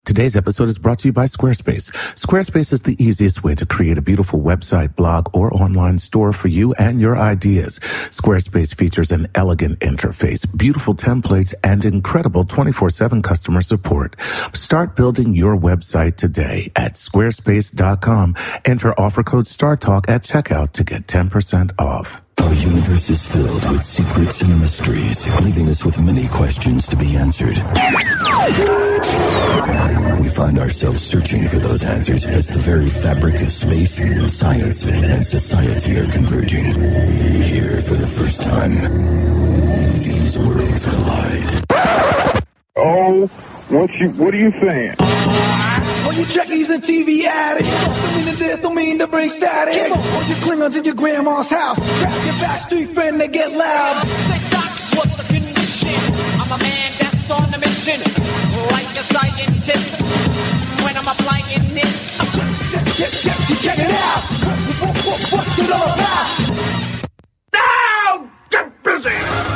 Today's episode is brought to you by Squarespace. Squarespace is the easiest way to create a beautiful website, blog, or online store for you and your ideas. Squarespace features an elegant interface, beautiful templates, and incredible 24/7 customer support. Start building your website today at squarespace.com. Enter offer code StarTalk at checkout to get 10% off. Our universe is filled with secrets and mysteries, leaving us with many questions to be answered. We find ourselves searching for those answers as the very fabric of space, science, and society are converging. Here, for the first time, these worlds collide. Oh, what are you saying? All you trekkies and TV addicts, don't mean to this, don't mean to bring static. All you Klingons in your grandma's house, grab your backstreet friend, they get loud. Say, Doc, what's the condition? I'm a man that's on a mission, like a scientist. When I'm applying this, Check it out. What's it all about? Now, get busy!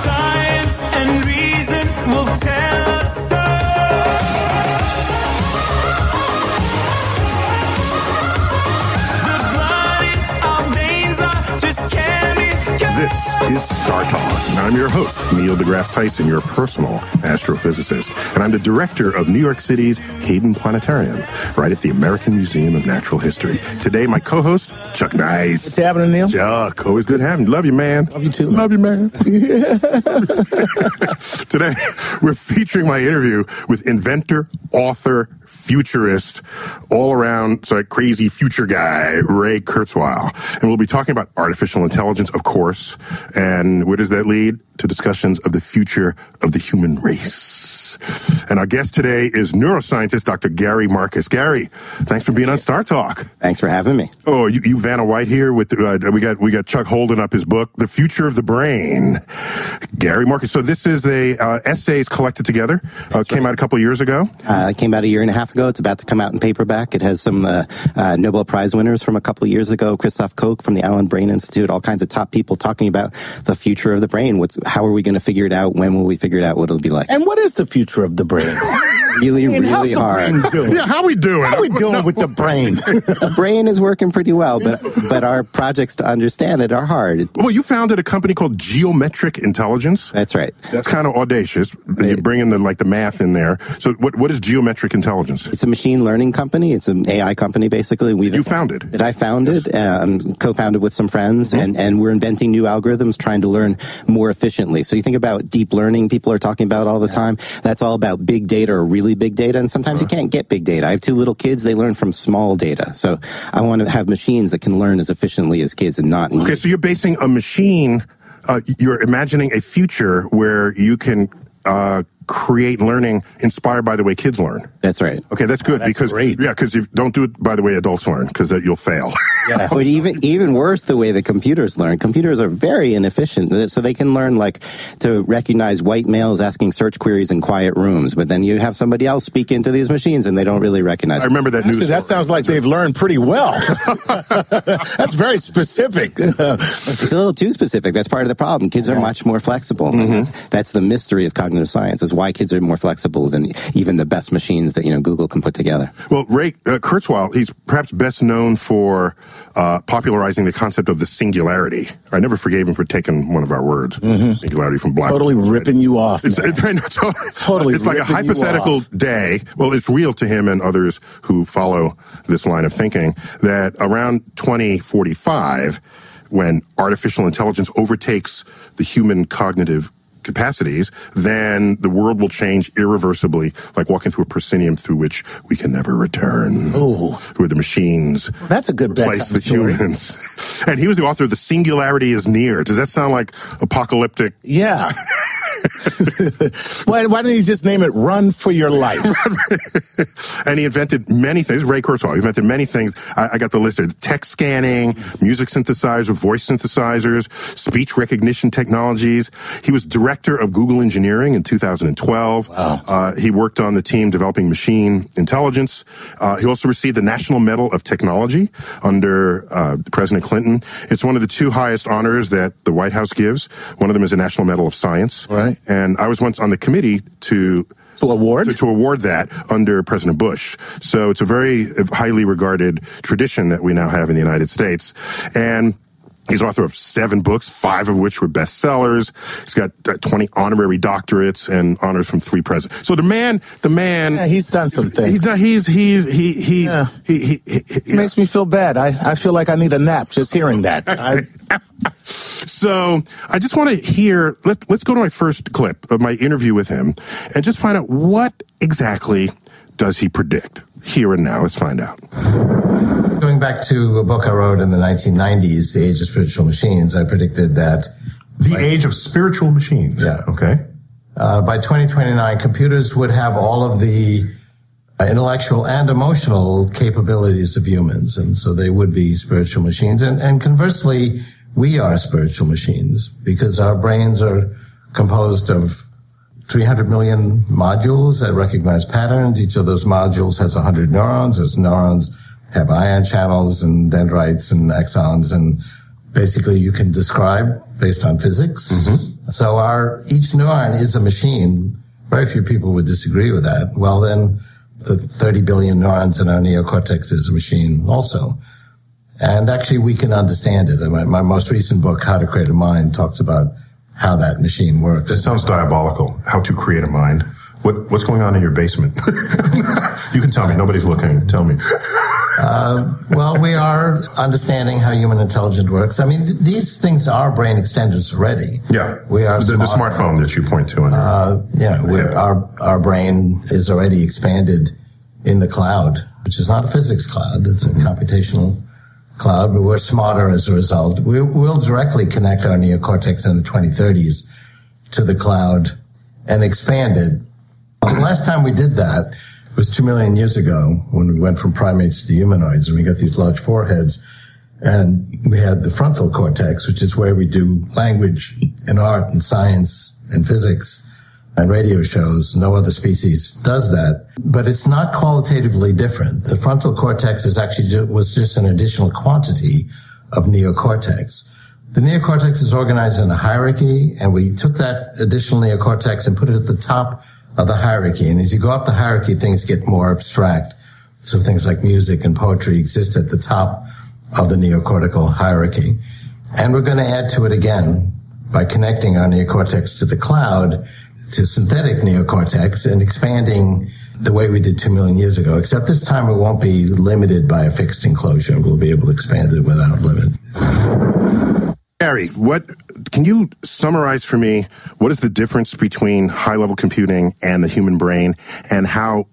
Science and reason will tell us so. This is Star Talk, and I'm your host, Neil deGrasse Tyson, your personal astrophysicist, and I'm the director of New York City's Hayden Planetarium, right at the American Museum of Natural History. Today, my co-host, Chuck Nice. What's happening, Neil? Chuck, always good having you. Love you, man. Love you too. Love you, man. Today, we're featuring my interview with inventor, author, futurist, all-around crazy future guy, Ray Kurzweil. And we'll be talking about artificial intelligence, of course, and where does that lead? To discussions of the future of the human race. And our guest today is neuroscientist Dr. Gary Marcus. Gary, thanks for being on Star Talk. Thanks for having me. Oh, you Vanna White here with we got Chuck holding up his book, The Future of the Brain. Gary Marcus. So this is the essays collected together. Came out a couple of years ago. It came out a year and a half ago. It's about to come out in paperback. It has some Nobel Prize winners from a couple of years ago. Christoph Koch from the Allen Brain Institute. All kinds of top people talking about the future of the brain. How are we going to figure it out? When will we figure it out? What it'll be like? And what is the future of the brain? Really hard. Yeah, how we doing? How we doing with the brain? The brain is working pretty well, but our projects to understand it are hard. Well, you founded a company called Geometric Intelligence. That's right. That's kind of audacious. You bring in the math in there. So what is Geometric Intelligence? It's a machine learning company. It's an AI company, basically. You founded? That I founded, co-founded with some friends, and we're inventing new algorithms, trying to learn more efficiently. So you think about deep learning, people are talking about all the time. That's all about big data or really big data, and sometimes you can't get big data. I have two little kids, they learn from small data. So I want to have machines that can learn as efficiently as kids and not... Okay, so you're basing a machine, you're imagining a future where you can create learning inspired by the way kids learn. That's right. Okay, that's good. Because you don't do it by the way adults learn, because you'll fail. Yeah, but even worse, the way the computers learn. Computers are very inefficient, so they can learn to recognize white males asking search queries in quiet rooms, but then you have somebody else speak into these machines and they don't really recognize. I remember that news. That sounds like they've learned pretty well. That's very specific. It's a little too specific. That's part of the problem. Kids are much more flexible. That's the mystery of cognitive science, is why kids are more flexible than even the best machines that Google can put together. Well, Ray Kurzweil, he's perhaps best known for popularizing the concept of the singularity. I never forgave him for taking one of our words, singularity from Black. Totally ripping you off. Totally. It's like a hypothetical day. Well, it's real to him and others who follow this line of thinking that around 2045, when artificial intelligence overtakes the human cognitive capacities, then the world will change irreversibly, like walking through a proscenium through which we can never return. Oh, where the machines that's a good replace the humans. And he was the author of The Singularity is Near. Does that sound like apocalyptic? Yeah. Why didn't he just name it Run for Your Life? And he invented many things. Ray Kurzweil, he invented many things. I got the list there. Text scanning, music synthesizers, voice synthesizers, speech recognition technologies. He was director of Google Engineering in 2012. Wow. He worked on the team developing machine intelligence. He also received the National Medal of Technology under President Clinton. It's one of the two highest honors that the White House gives. One of them is a National Medal of Science. Right. And I was once on the committee to award? To award that under President Bush. So it's a very highly regarded tradition that we now have in the United States. And he's author of 7 books, 5 of which were bestsellers. He's got 20 honorary doctorates and honors from 3 presidents. So the man. Yeah, he's done some things. He makes me feel bad. I feel like I need a nap just hearing that. So I just want to hear. Let's go to my first clip of my interview with him and just find out what exactly does he predict here and now. Let's find out. Going back to a book I wrote in the 1990s, The Age of Spiritual Machines, I predicted that... The Age of Spiritual Machines? Yeah. Okay. By 2029, computers would have all of the intellectual and emotional capabilities of humans, and so they would be spiritual machines. And conversely, we are spiritual machines, because our brains are composed of 300 million modules that recognize patterns. Each of those modules has 100 neurons. Those neurons have ion channels and dendrites and axons, and basically you can describe based on physics. Mm-hmm. So each neuron is a machine. Very few people would disagree with that. Well, then the 30 billion neurons in our neocortex is a machine also. And actually we can understand it. My most recent book, How to Create a Mind, talks about how that machine works. This sounds diabolical. How to create a mind. What's going on in your basement? You can tell me. Nobody's looking. Tell me. Well, we are understanding how human intelligence works. I mean, these things are brain extenders already. Yeah. We are the smartphone that you point to. Our brain is already expanded in the cloud, which is not a physics cloud. It's a computational cloud, but we're smarter as a result. We'll directly connect our neocortex in the 2030s to the cloud and expand it. The last time we did that was 2 million years ago, when we went from primates to humanoids, and we got these large foreheads, and we had the frontal cortex, which is where we do language and art and science and physics and radio shows. No other species does that, but it's not qualitatively different. The frontal cortex is actually was just an additional quantity of neocortex. The neocortex is organized in a hierarchy, and we took that additional neocortex and put it at the top of the hierarchy. And as you go up the hierarchy, things get more abstract. So things like music and poetry exist at the top of the neocortical hierarchy. And we're going to add to it again by connecting our neocortex to the cloud, to synthetic neocortex, and expanding the way we did 2 million years ago, except this time we won't be limited by a fixed enclosure. We'll be able to expand it without limit. Gary, can you summarize for me what is the difference between high-level computing and the human brain, and how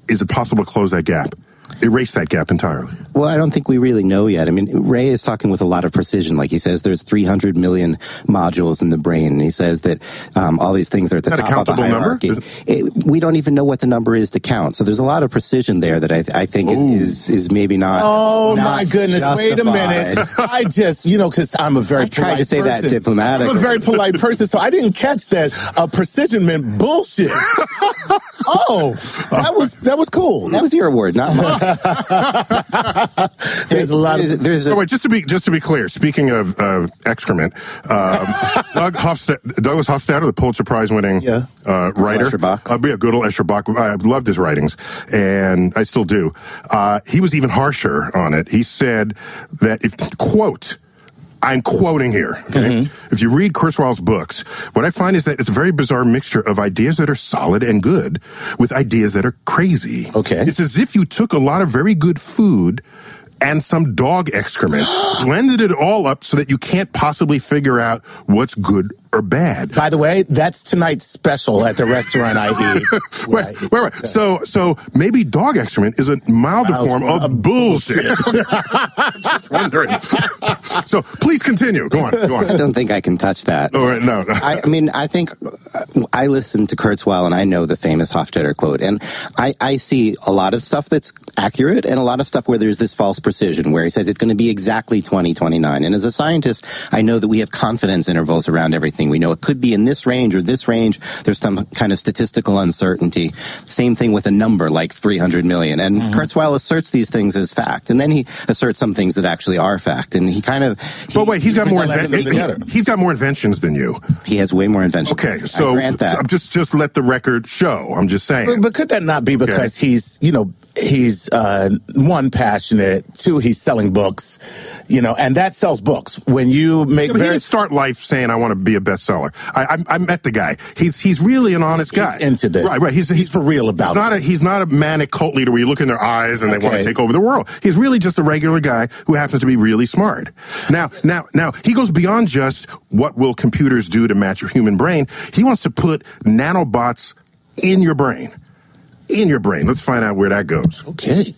is it possible to close that gap? Erase that gap entirely? Well, I don't think we really know yet. I mean, Ray is talking with a lot of precision. Like he says, there's 300 million modules in the brain. And he says that all these things are at the top of the hierarchy. We don't even know what the number is to count. So there's a lot of precision there that I think is maybe not. Oh, not my goodness. justified. Wait a minute. I just, because I'm a very polite person. I tried to say that diplomatically. I'm a very polite person, so I didn't catch that precision meant bullshit. That was cool. That was your word, not mine. There's a lot of. Wait, just to be clear. Speaking of excrement, Douglas Hofstadter, the Pulitzer Prize winning writer, good old Escherbach. I loved his writings, and I still do. He was even harsher on it. He said that I'm quoting here, okay? Mm-hmm. If you read Kurzweil's books, what I find is that it's a very bizarre mixture of ideas that are solid and good with ideas that are crazy. Okay. It's as if you took a lot of very good food and some dog excrement, blended it all up so that you can't possibly figure out what's good or bad. By the way, that's tonight's special at the restaurant I eat. Wait. So maybe dog excrement is a milder form of bullshit. Just wondering. So please continue. Go on. I don't think I can touch that. All right, no. I think I listen to Kurzweil and I know the famous Hofstadter quote, and I see a lot of stuff that's accurate and a lot of stuff where there's this false precision where he says it's going to be exactly 2029. And as a scientist, I know that we have confidence intervals around everything thing. We know it could be in this range or this range. There's some kind of statistical uncertainty. Same thing with a number like 300 million. And Kurzweil asserts these things as fact. And then he asserts some things that actually are fact. And he kind of... But wait, he's got more inventions than you. He has way more inventions. Okay, so just let the record show. I'm just saying. But could that not be because he's one, passionate, two, he's selling books, and that sells books. When you make he didn't start life saying I want to be a bestseller. I met the guy. He's really an honest guy. He's into this. Right. He's for real about it. He's not a manic cult leader where you look in their eyes and they want to take over the world. He's really just a regular guy who happens to be really smart. Now he goes beyond just what will computers do to match your human brain. He wants to put nanobots in your brain. Let's find out where that goes. Okay.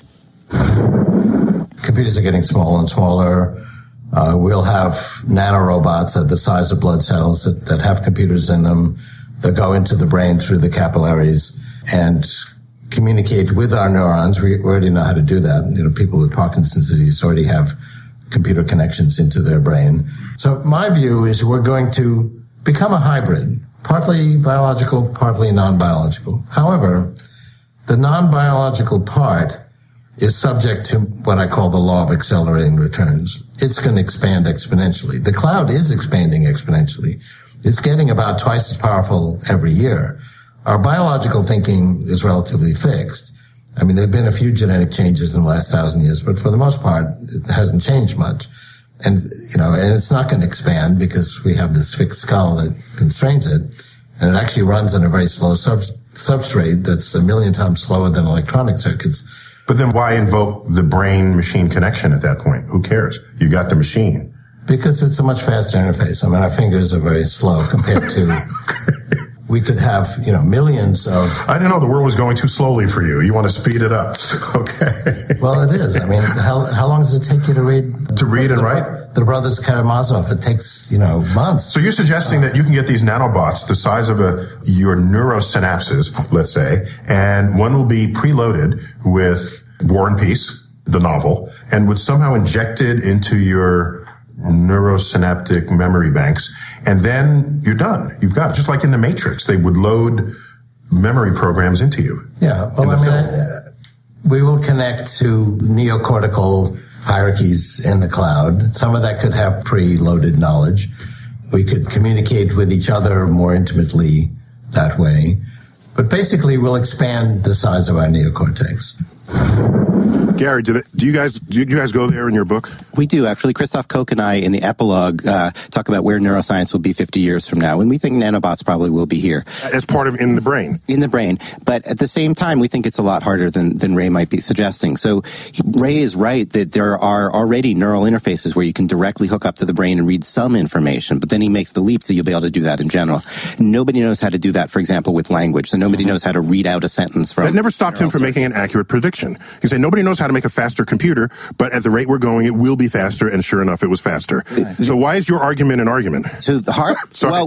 Computers are getting smaller and smaller. We'll have nanorobots at the size of blood cells that have computers in them that go into the brain through the capillaries and communicate with our neurons. We already know how to do that. People with Parkinson's disease already have computer connections into their brain. So my view is we're going to become a hybrid, partly biological, partly non-biological. However, the non-biological part is subject to what I call the law of accelerating returns. It's going to expand exponentially. The cloud is expanding exponentially. It's getting about twice as powerful every year. Our biological thinking is relatively fixed. I mean, there have been a few genetic changes in the last 1,000 years, but for the most part, it hasn't changed much. And, and it's not going to expand because we have this fixed skull that constrains it. And it actually runs on a very slow substrate that's 1 million times slower than electronic circuits. But then why invoke the brain-machine connection at that point? Who cares? You got the machine. Because it's a much faster interface. I mean, our fingers are very slow compared to... We could have, millions of... I didn't know the world was going too slowly for you. You want to speed it up. Okay. Well, it is. I mean, how long does it take you to read? To read and write? The Brothers Karamazov. It takes, months. So you're suggesting that you can get these nanobots the size of your neurosynapses, let's say, and one will be preloaded with War and Peace, the novel, and would somehow injected into your neurosynaptic memory banks, and then you're done. You've got it. Just like in the Matrix, they would load memory programs into you. Yeah, well, we will connect to neocortical hierarchies in the cloud. Some of that could have preloaded knowledge. We could communicate with each other more intimately that way. But basically, we'll expand the size of our neocortex. Gary, do you guys go there in your book? We do, actually. Christoph Koch and I, in the epilogue, talk about where neuroscience will be 50 years from now. And we think nanobots probably will be here. As part of in the brain. In the brain. But at the same time, we think it's a lot harder than Ray might be suggesting. So Ray is right that there are already neural interfaces where you can directly hook up to the brain and read some information. But then he makes the leap that you'll be able to do that in general. Nobody knows how to do that, for example, with language. So nobody knows how to read out a sentence from... That never stopped him from making an accurate prediction. He said, nobody knows how to make a faster computer, but at the rate we're going, it will be faster, and sure enough, it was faster. Right. So why is your argument an argument? So well,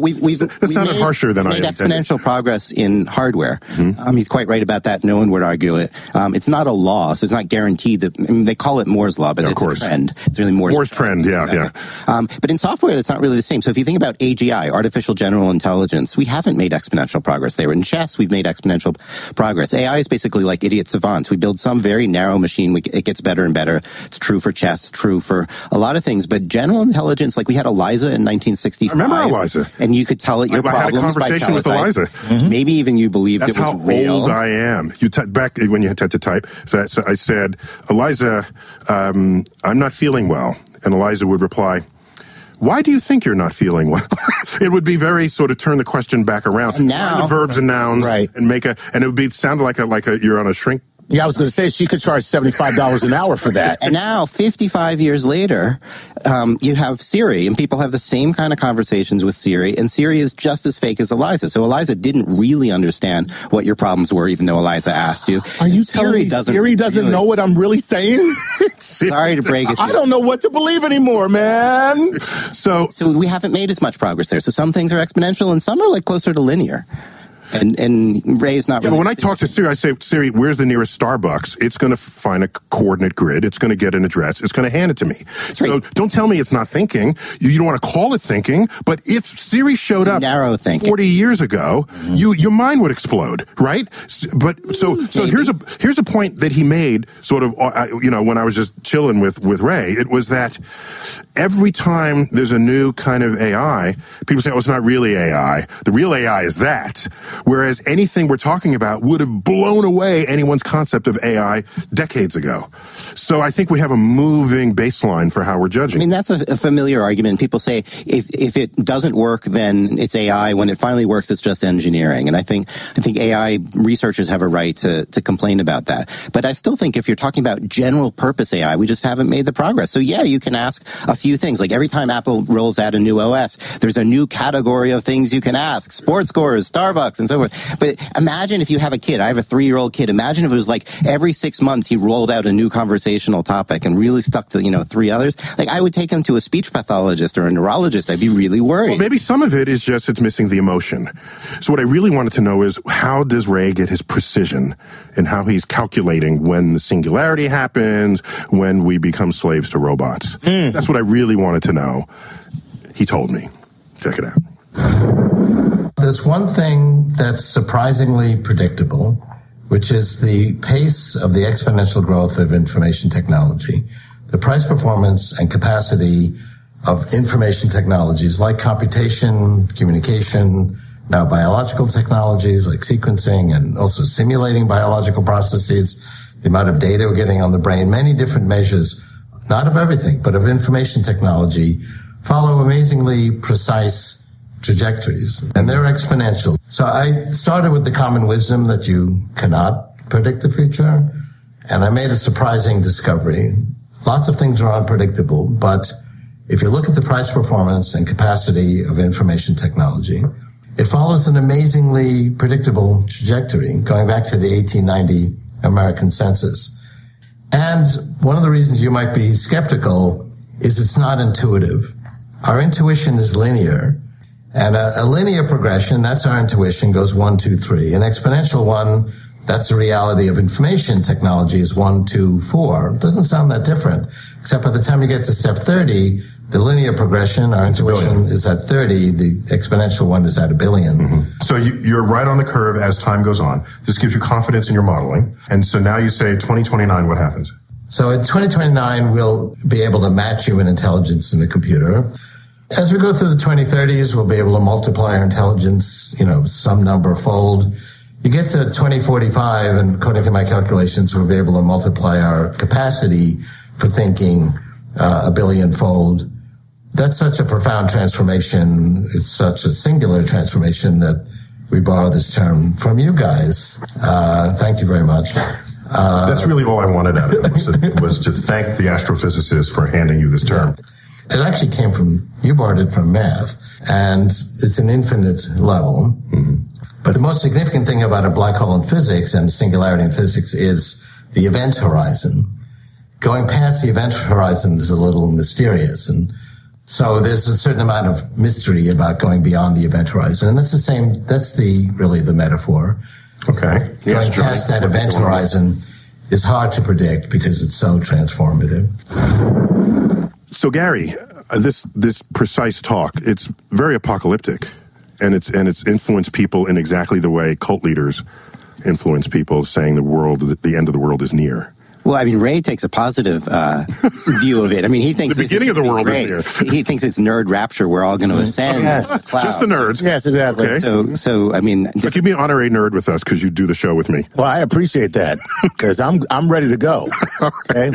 that sounded harsher than I intended. Made exponential progress in hardware. Mm-hmm. He's quite right about that. No one would argue it. It's not a law, so it's not guaranteed that... they call it Moore's law, but it's a trend. It's really Moore's trend, yeah. But in software, it's not really the same. So if you think about AGI, artificial general intelligence, we haven't made exponential progress there. In chess, we've made exponential progress. AI is basically like idiot savants. We build some very narrow machine. It gets better and better. It's true for chess, true for a lot of things. But general intelligence, like we had Eliza in 1965. I remember Eliza. And you could tell it your problems by I had a conversation with Eliza. Mm-hmm. Maybe even you believed That's it was real. That's how old I am. Back when you had to type, so I said, Eliza, I'm not feeling well. And Eliza would reply, why do you think you're not feeling well? It would be very sort of turn the question back around. And now, the verbs and nouns, right. And it would be sound like you're on a shrink. Yeah, I was going to say she could charge $75 an hour for that. And now, 55 years later, you have Siri, and people have the same kind of conversations with Siri, and Siri is just as fake as Eliza. So Eliza didn't really understand what your problems were, even though Eliza asked you. Are you telling me Siri doesn't know what I'm really saying? Sorry to break it to you. I don't know what to believe anymore, man. So we haven't made as much progress there. So some things are exponential, and some are like closer to linear. And Ray's not. Yeah, but when I talk to Siri, I say, Siri, where's the nearest Starbucks? It's going to find a coordinate grid. It's going to get an address. It's going to hand it to me. So don't tell me it's not thinking. You don't want to call it thinking. But if Siri showed up narrow thinking 40 years ago, your mind would explode, right? But so here's a point that he made, sort of, when I was just chilling with Ray. It was that every time there's a new kind of AI, people say, oh, it's not really AI. The real AI is that. Whereas anything we're talking about would have blown away anyone's concept of AI decades ago. So I think we have a moving baseline for how we're judging. I mean, that's a familiar argument. People say if it doesn't work, then it's AI. When it finally works, it's just engineering. And I think AI researchers have a right to complain about that. But I still think if you're talking about general purpose AI, we just haven't made the progress. So yeah, you can ask a few things. Like every time Apple rolls out a new OS, there's a new category of things you can ask. Sports scores, Starbucks, and so forth. But imagine if you have a kid. I have a 3-year-old kid. Imagine if it was like every 6 months he rolled out a new conversational topic and really stuck to, 3 others. Like I would take him to a speech pathologist or a neurologist. I'd be really worried. Well, maybe some of it is just it's missing the emotion. So what I really wanted to know is how does Ray get his precision in how he's calculating when the singularity happens, when we become slaves to robots? That's what I really wanted to know. He told me. Check it out. There's one thing that's surprisingly predictable, which is the pace of the exponential growth of information technology. The price, performance, and capacity of information technologies like computation, communication, now biological technologies like sequencing and also simulating biological processes, the amount of data we're getting on the brain, many different measures, not of everything, but of information technology, follow amazingly precise trajectories, and they're exponential. So I started with the common wisdom that you cannot predict the future, and I made a surprising discovery. Lots of things are unpredictable, but if you look at the price, performance, and capacity of information technology, it follows an amazingly predictable trajectory going back to the 1890 American census. And one of the reasons you might be skeptical is it's not intuitive. Our intuition is linear, and a linear progression, that's our intuition, goes 1, 2, 3. An exponential one, that's the reality of information technology, is 1, 2, 4. It doesn't sound that different, except by the time you get to step 30, the linear progression, our intuition, is at 30. The exponential one is at 1 billion. Mm-hmm. So you're right on the curve as time goes on. This gives you confidence in your modeling. And so now you say 2029, what happens? So in 2029, we'll be able to match human intelligence in a computer. As we go through the 2030s, we'll be able to multiply our intelligence, some number fold. You get to 2045, and according to my calculations, we'll be able to multiply our capacity for thinking 1 billion fold. That's such a profound transformation. It's such a singular transformation that we borrow this term from you guys. Thank you very much. That's really all I wanted out of it, was to thank the astrophysicist for handing you this term. It actually came from, you borrowed it from math, and it's an infinite level. Mm-hmm. But the most significant thing about a black hole in physics and singularity in physics is the event horizon. Going past the event horizon is a little mysterious, and so there's a certain amount of mystery about going beyond the event horizon, and that's really the metaphor. Okay. Going past that event horizon is hard to predict because it's so transformative. So Gary, this precise talk, it's very apocalyptic, and it's influenced people in exactly the way cult leaders influence people, saying the end of the world is near. Well, I mean, Ray takes a positive view of it. I mean, he thinks the beginning of the world is near. He thinks it's nerd rapture. We're all going to ascend. Yes, just the nerds. Yes, exactly. Okay. So I mean, so you be an honorary nerd with us because you do the show with me. Well, I appreciate that because I'm ready to go. Okay.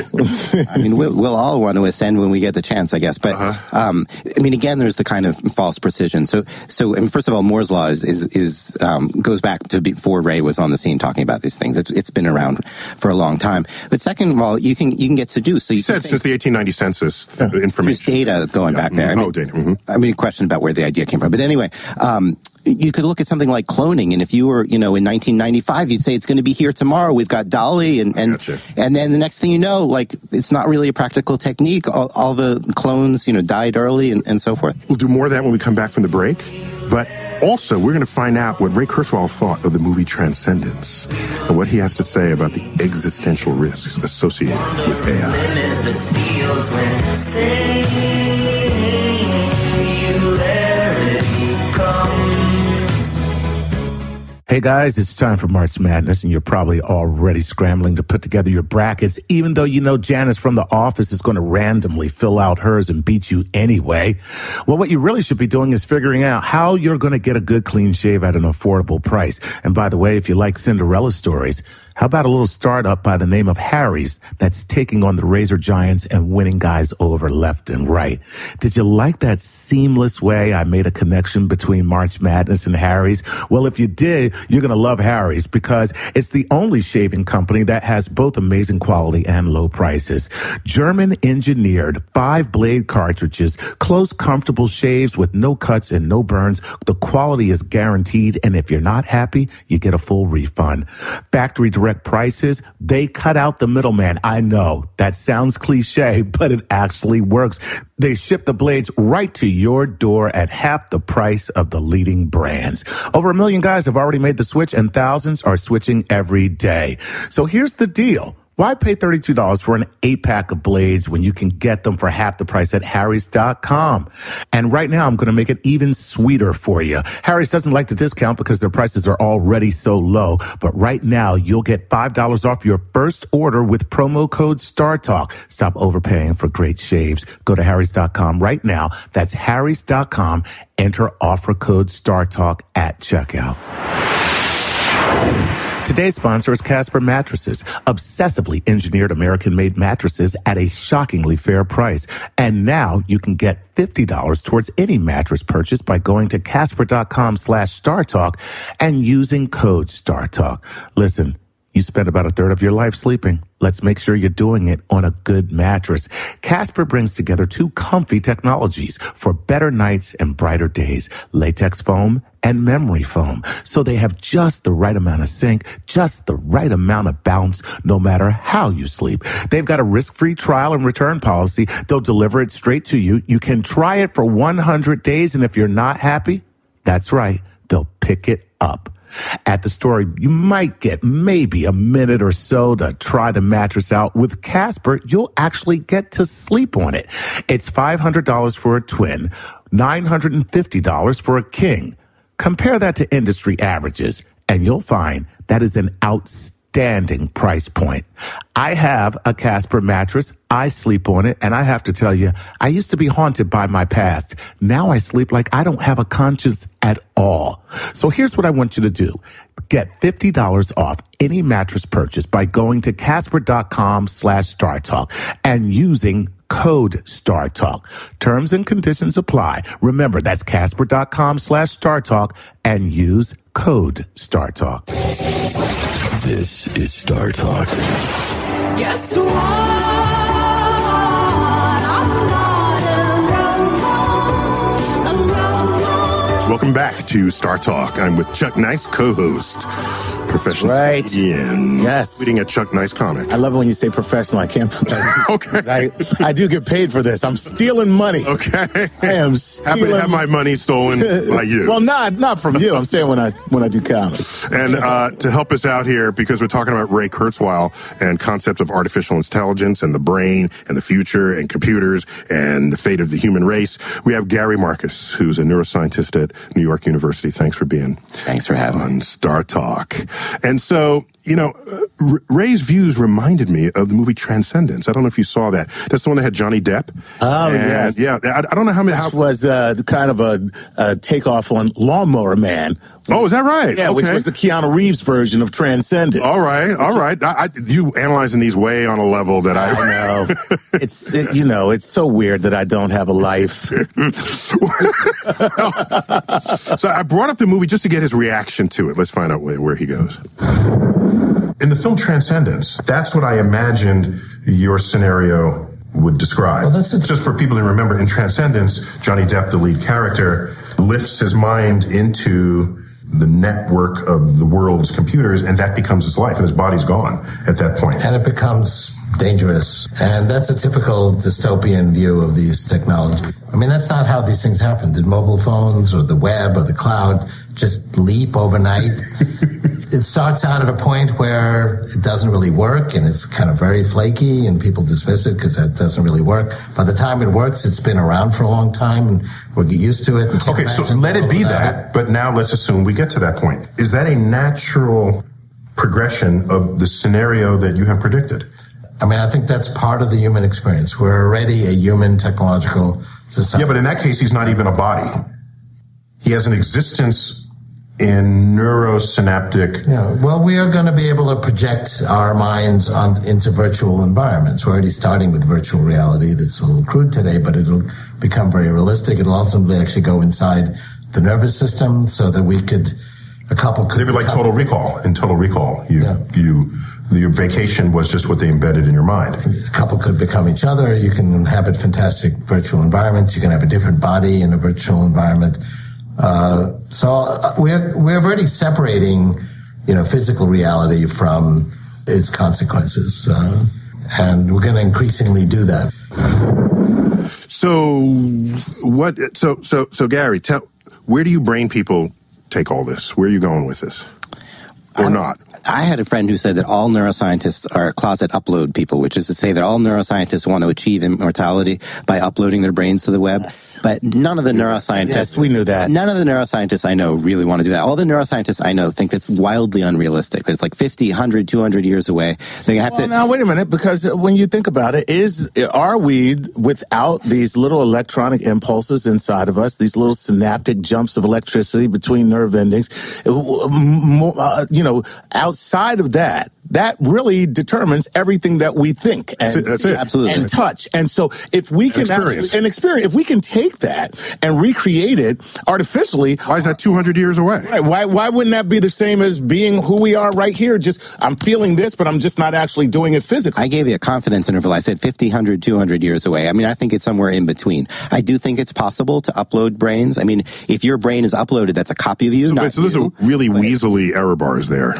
I mean, we'll all want to ascend when we get the chance, I guess. But I mean, again, there's the kind of false precision. So I mean, first of all, Moore's law is goes back to before Ray was on the scene talking about these things. It's been around for a long time. But second of all, you can get seduced. So you said since the 1890 census information. There's data going back there. Data. Mm-hmm. I mean, a question about where the idea came from. But anyway, you could look at something like cloning, and if you were, in 1995, you'd say it's going to be here tomorrow. We've got Dolly, and then the next thing you know, like, it's not really a practical technique. All the clones, died early and so forth. We'll do more of that when we come back from the break. But also, we're going to find out what Ray Kurzweil thought of the movie Transcendence and what he has to say about the existential risks associated with AI. Hey guys, it's time for March Madness, and you're probably already scrambling to put together your brackets, even though you know Janice from the office is going to randomly fill out hers and beat you anyway. Well, what you really should be doing is figuring out how you're going to get a good clean shave at an affordable price. And by the way, if you like Cinderella stories, how about a little startup by the name of Harry's that's taking on the razor giants and winning guys over left and right? Did you like that seamless way I made a connection between March Madness and Harry's? Well, if you did, you're going to love Harry's because it's the only shaving company that has both amazing quality and low prices. German-engineered 5-blade cartridges, close, comfortable shaves with no cuts and no burns. The quality is guaranteed, and if you're not happy, you get a full refund. Factory direct prices, they cut out the middleman. I know that sounds cliche, but it actually works. They ship the blades right to your door at half the price of the leading brands. Over 1 million guys have already made the switch, and thousands are switching every day. So here's the deal. Why pay $32 for an 8-pack of blades when you can get them for half the price at Harrys.com? And right now, I'm going to make it even sweeter for you. Harrys doesn't like to discount because their prices are already so low. But right now, you'll get $5 off your first order with promo code StarTalk. Stop overpaying for great shaves. Go to Harrys.com right now. That's Harrys.com. Enter offer code StarTalk at checkout. Today's sponsor is Casper Mattresses, obsessively engineered American-made mattresses at a shockingly fair price. And now you can get $50 towards any mattress purchase by going to Casper.com/StarTalk and using code StarTalk. Listen, you spend about a third of your life sleeping. Let's make sure you're doing it on a good mattress. Casper brings together two comfy technologies for better nights and brighter days: latex foam and memory foam. So they have just the right amount of sink, just the right amount of bounce, no matter how you sleep. They've got a risk-free trial and return policy. They'll deliver it straight to you. You can try it for 100 days, and if you're not happy, that's right, they'll pick it up. At the store, you might get maybe a minute or so to try the mattress out. With Casper, you'll actually get to sleep on it. It's $500 for a twin, $950 for a king. Compare that to industry averages, and you'll find that is an outstanding price point. I have a Casper mattress. I sleep on it, and I have to tell you, I used to be haunted by my past. Now I sleep like I don't have a conscience at all. So here's what I want you to do. Get $50 off any mattress purchase by going to Casper.com/StarTalk and using code StarTalk. Terms and conditions apply. Remember, that's Casper.com/StarTalk and use code StarTalk. This is StarTalk. Guess what? Welcome back to Star Talk. I'm with Chuck Nice, co-host, professional comedian. Yes. Reading a Chuck Nice comic. I love it when you say professional. I can't put that. Okay. I do get paid for this. I'm stealing money. Okay. I am stealing. Happy to have my money stolen by you. Well, not from you. I'm saying when I do comedy. And to help us out here, because we're talking about Ray Kurzweil and concepts of artificial intelligence and the brain and the future and computers and the fate of the human race, we have Gary Marcus, who's a neuroscientist at New York University. Thanks for being Thanks for having on Star Talk. And so, you know, Ray's views reminded me of the movie Transcendence. I don't know if you saw that. That's the one that had Johnny Depp. Oh, and, yes. Yeah, I don't know how many. This was kind of a takeoff on Lawnmower Man. Oh, is that right? Yeah, okay. which was the Keanu Reeves version of Transcendence. All right. You analyzing these way on a level that I know. It's so weird that I don't have a life. So I brought up the movie just to get his reaction to it. Let's find out where he goes. In the film Transcendence, that's what I imagined your scenario would describe. Well, that's just for people to remember. In Transcendence, Johnny Depp, the lead character, lifts his mind into the network of the world's computers, and that becomes his life, and his body's gone at that point. And it becomes dangerous. And that's a typical dystopian view of these technologies. I mean, that's not how these things happen. Did mobile phones or the web or the cloud just leap overnight? It starts out at a point where it doesn't really work and it's kind of very flaky and people dismiss it because it doesn't really work. By the time it works, it's been around for a long time and we get used to it. Okay, so let it be that, but now let's assume we get to that point. Is that a natural progression of the scenario that you have predicted? I mean, I think that's part of the human experience. We're already a human technological society. Yeah, but in that case, he's not even a body. He has an existence in neurosynaptic. Yeah, well, we are going to be able to project our minds into virtual environments. We're already starting with virtual reality that's a little crude today, but it'll become very realistic. It'll ultimately actually go inside the nervous system so that we could, a couple could... Maybe like Total Recall. In Total Recall, your vacation was just what they embedded in your mind. A couple could become each other. You can inhabit fantastic virtual environments. You can have a different body in a virtual environment. So we're already separating, physical reality from its consequences, and we're going to increasingly do that. So what? So Gary, where do you brain people take all this? Where are you going with this, or not? I had a friend who said that all neuroscientists are closet upload people, which is to say that all neuroscientists want to achieve immortality by uploading their brains to the web. Yes. But none of the neuroscientists... Yes, we knew that. None of the neuroscientists I know really want to do that. All the neuroscientists I know think that's wildly unrealistic. It's like 50, 100, 200 years away. They're going to have to... Now, wait a minute, because when you think about it, are we, without these little electronic impulses inside of us, these little synaptic jumps of electricity between nerve endings, outside of that really determines everything that we think and that's it. Absolutely. And touch. And so if we can experience, if we can take that and recreate it artificially, why is that 200 years away? Right. Why wouldn't that be the same as being who we are right here? Just I'm feeling this, but I'm just not actually doing it physically. I gave you a confidence interval. I said 50, 100, 200 years away. I mean, I think it's somewhere in between. I do think it's possible to upload brains. I mean, if your brain is uploaded, that's a copy of you, not so there's a really weaselly error bars there.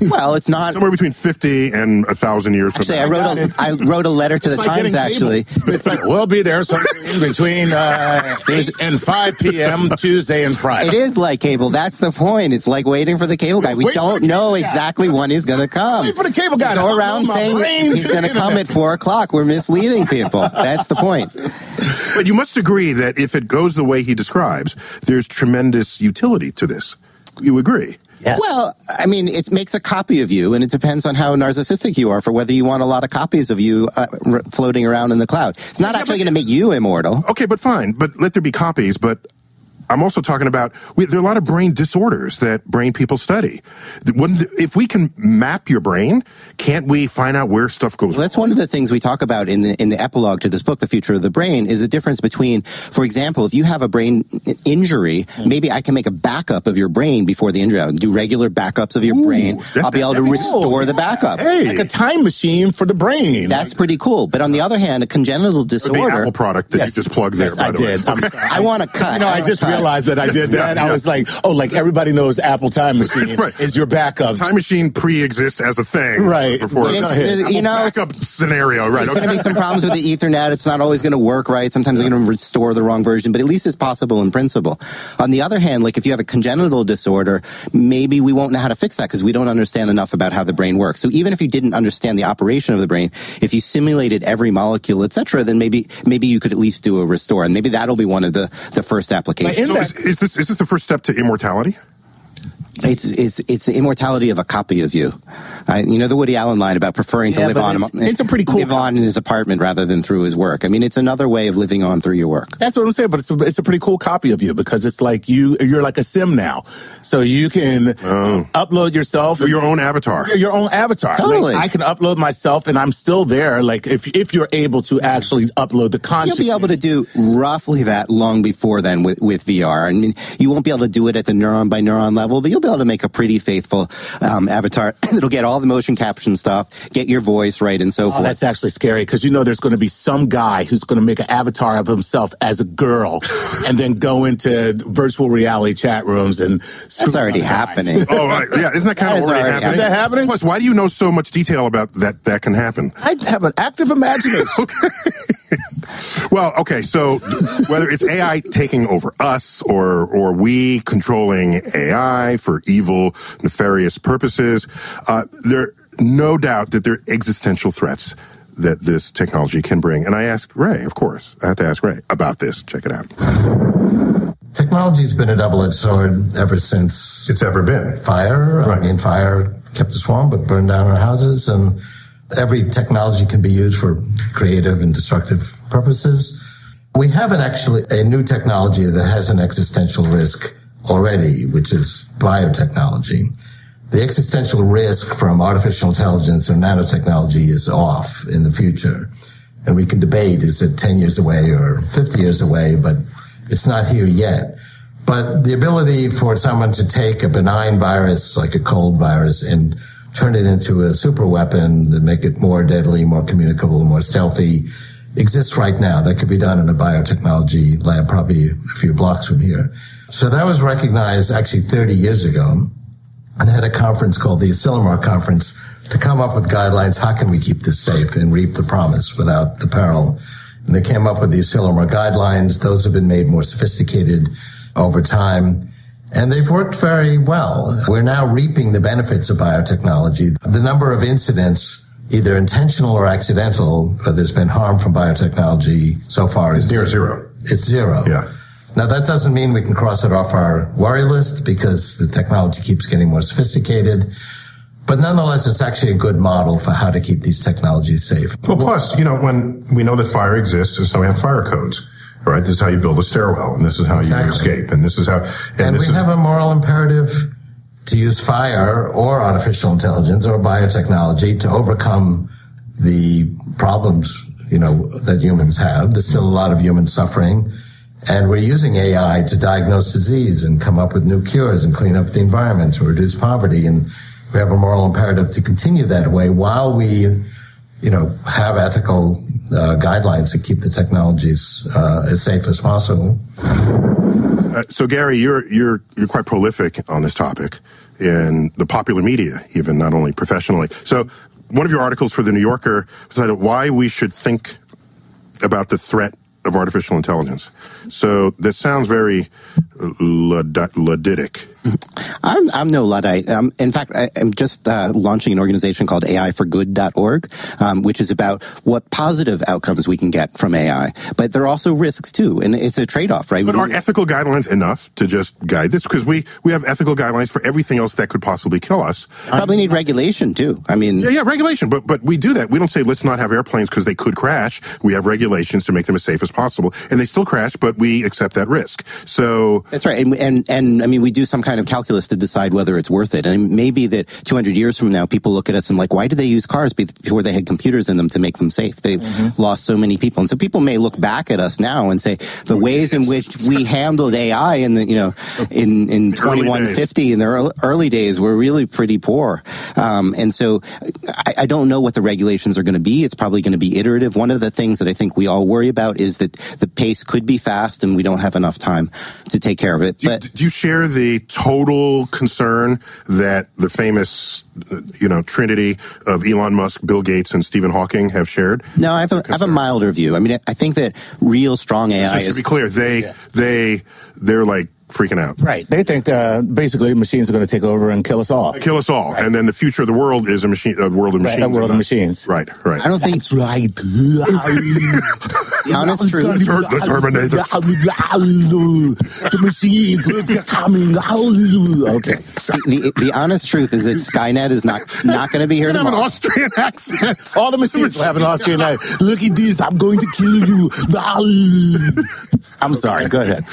Well, it's not somewhere between 50 and 1,000 years from now. I wrote a letter to the Times, actually. It's like, we'll be there somewhere in between and 5 p.m. Tuesday and Friday. It is like cable. That's the point. It's like waiting for the cable guy. We don't know exactly when he's going to come. Wait for the cable guy. Go around saying he's going to come at 4 o'clock. We're misleading people. That's the point. But you must agree that if it goes the way he describes, there's tremendous utility to this. You agree? Yes. Well, I mean, it makes a copy of you, and it depends on how narcissistic you are for whether you want a lot of copies of you floating around in the cloud. It's not actually going to make you immortal. Okay, but fine. But let there be copies. But I'm also talking about, there are a lot of brain disorders that brain people study. If we can map your brain, can't we find out where stuff goes wrong? That's one of the things we talk about in the epilogue to this book, The Future of the Brain, is the difference between, for example, if you have a brain injury, maybe I can make a backup of your brain before the injury. I'll do regular backups of your brain. I'll be able to restore the backup. Hey, like a time machine for the brain. That's pretty cool. But on the other hand, a congenital disorder... The Apple product that you just plugged there, by the way. Yes, I did. Okay. I want to cut. I just realized that I did that. I was like, like everybody knows Apple Time Machine is your backup. Time Machine pre-exists as a thing. Right. Before backup scenario. Right. There's going to be some problems with the Ethernet. It's not always going to work right. Sometimes they're going to restore the wrong version, but at least it's possible in principle. On the other hand, like if you have a congenital disorder, maybe we won't know how to fix that because we don't understand enough about how the brain works. So even if you didn't understand the operation of the brain, if you simulated every molecule, etc., then maybe you could at least do a restore, and maybe that'll be one of the first applications. So is this the first step to immortality? It's the immortality of a copy of you. The Woody Allen line about preferring to live on. It's a pretty cool live on in his apartment rather than through his work. I mean, it's another way of living on through your work. That's what I'm saying. But it's a pretty cool copy of you because it's like you're like a sim now, so you can upload yourself. Your own avatar. Your own avatar. Totally. Like, I can upload myself, and I'm still there. Like if you're able to actually upload the consciousness, you'll be able to do roughly that long before then with VR. I mean, you won't be able to do it at the neuron by neuron level, but you'll be able to make a pretty faithful avatar that'll get all all the motion caption stuff, get your voice right, and so forth. That's actually scary because there's going to be some guy who's going to make an avatar of himself as a girl and then go into virtual reality chat rooms and that's already happening. Oh, right. Yeah, isn't that kind of already happening? Is that happening? Plus, why do you know so much detail about that can happen? I have an active imagination. Okay. Well, okay, so whether it's AI taking over us or we controlling AI for evil, nefarious purposes, there no doubt that there are existential threats that this technology can bring. And I asked Ray, of course, I have to ask Ray about this. Check it out. Technology's been a double-edged sword ever since it's ever been. Fire. Right. I mean, fire kept us warm, but burned down our houses. And every technology can be used for creative and destructive purposes. We have a new technology that has an existential risk already, which is biotechnology. The existential risk from artificial intelligence or nanotechnology is off in the future. And we can debate, is it 10 years away or 50 years away, but it's not here yet. But the ability for someone to take a benign virus, like a cold virus, and turn it into a super weapon that make it more deadly, more communicable, more stealthy, exists right now. That could be done in a biotechnology lab probably a few blocks from here. So that was recognized actually 30 years ago. And they had a conference called the Asilomar Conference to come up with guidelines. How can we keep this safe and reap the promise without the peril? And they came up with the Asilomar guidelines. Those have been made more sophisticated over time. And they've worked very well. We're now reaping the benefits of biotechnology. The number of incidents, either intentional or accidental, where there's been harm from biotechnology so far is near zero. It's zero. Yeah. Now, that doesn't mean we can cross it off our worry list because the technology keeps getting more sophisticated. But nonetheless, it's actually a good model for how to keep these technologies safe. Well, plus, when we know that fire exists, so we have fire codes, right? This is how you build a stairwell, and this is how you escape, and this is how... And we have a moral imperative to use fire or artificial intelligence or biotechnology to overcome the problems, that humans have. There's still a lot of human suffering. And we're using AI to diagnose disease and come up with new cures and clean up the environment to reduce poverty. And we have a moral imperative to continue that way while we, have ethical guidelines to keep the technologies as safe as possible. So Gary, you're quite prolific on this topic in the popular media, even not only professionally. So one of your articles for The New Yorker was on why we should think about the threat of artificial intelligence. So this sounds very Ludditic. I'm no Luddite. In fact, I'm just launching an organization called AIforGood.org, which is about what positive outcomes we can get from AI. But there are also risks, too, and it's a trade-off, right? But are ethical guidelines enough to just guide this? Because we have ethical guidelines for everything else that could possibly kill us. Probably need regulation, too. I mean... Yeah, regulation. But we do that. We don't say, let's not have airplanes because they could crash. We have regulations to make them as safe as possible. And they still crash, but we accept that risk. So... That's right. And I mean, we do some kind of calculus to decide whether it's worth it. And maybe that 200 years from now, people look at us and like, why did they use cars before they had computers in them to make them safe? They've lost so many people. And so people may look back at us now and say the ways in which we handled AI in the, in 2150 in the early days were really pretty poor. And so I don't know what the regulations are going to be. It's probably going to be iterative. One of the things that I think we all worry about is that the pace could be fast and we don't have enough time to take care of it. Do you share the total concern that the famous, trinity of Elon Musk, Bill Gates, and Stephen Hawking have shared? No, I have a milder view. I mean, I think that real strong AI to be clear, they're like freaking out. Right. They think basically machines are going to take over and kill us all. Kill us all. Right. And then the future of the world is a world of machines. A world of machines. Right. I don't think that's right. The honest truth. The Terminator. The machines are coming. Okay. The honest truth is that Skynet is not going to be here tomorrow. Have an Austrian accent. All the machines will have an Austrian accent. Look at this. I'm going to kill you. I'm sorry. Go ahead.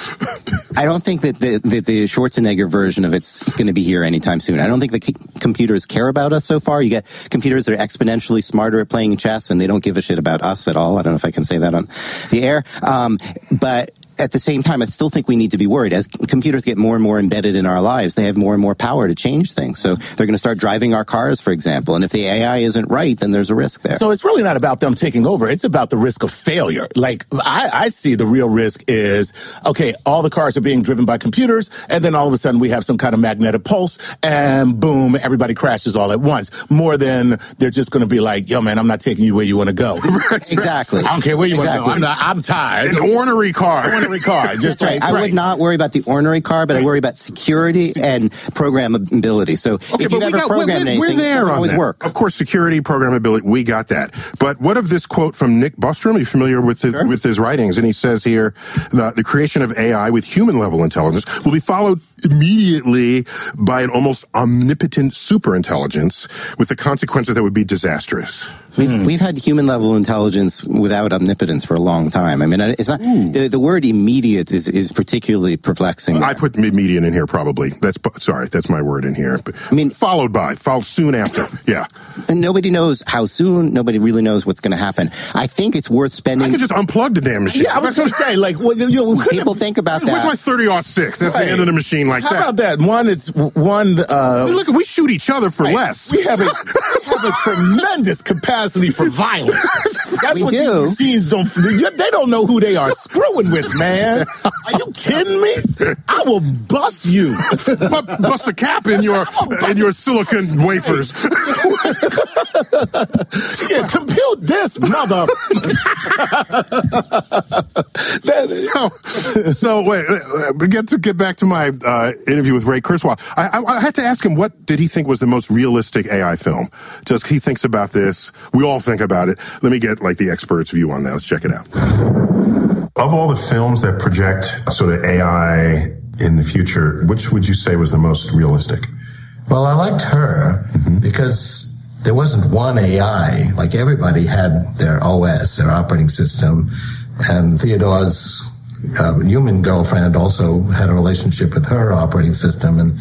I don't think that the Schwarzenegger version of it's going to be here anytime soon. I don't think the computers care about us so far. You get computers that are exponentially smarter at playing chess, and they don't give a shit about us at all. I don't know if I can say that on the air. But at the same time, I still think we need to be worried. As computers get more and more embedded in our lives, they have more and more power to change things. So they're going to start driving our cars, for example. And if the AI isn't right, then there's a risk there. So it's really not about them taking over. It's about the risk of failure. Like, I see the real risk is, okay, all the cars are being driven by computers, and then all of a sudden we have some kind of magnetic pulse, and boom, everybody crashes all at once. More than they're just going to be like, yo, man, I'm not taking you where you want to go. Exactly. I don't care where you want to go. I'm tired. An ornery car. Just right. I would not worry about the ornery car, but I worry about security and programmability. So if you've ever programmed anything, we're there it doesn't on always that. work. Of course, security, programmability, we got that. But what of this quote from Nick Bostrom? Are you familiar with his writings? And he says here, the creation of AI with human-level intelligence will be followed immediately by an almost omnipotent superintelligence with the consequences that would be disastrous. We've had human-level intelligence without omnipotence for a long time. I mean, it's not the word immediate is particularly perplexing. I put immediate in here probably. That's my word in here. But I mean, followed soon after. Yeah. And nobody knows how soon. Nobody really knows what's going to happen. I think it's worth spending. I could just unplug the damn machine. Yeah, I was going to say, like, people think about that. Where's my 30-06? That's the end of the machine. Like how about that? Look, we shoot each other for less. We have a tremendous capacity for violence. That's what these machines don't. They don't know who they are screwing with, man. Are you kidding me? I will bust you. Bust a cap in your silicon wafers. Yeah, compute this, mother. So wait, get back to my interview with Ray Kurzweil. I had to ask him what did he think was the most realistic AI film. Just he thinks about this. We all think about it. Let me get like the expert's view on that. Let's check it out. Of all the films that project sort of AI in the future, which would you say was the most realistic? Well, I liked her because there wasn't one AI. Like everybody had their OS, their operating system, and Theodore's human girlfriend also had a relationship with her operating system, and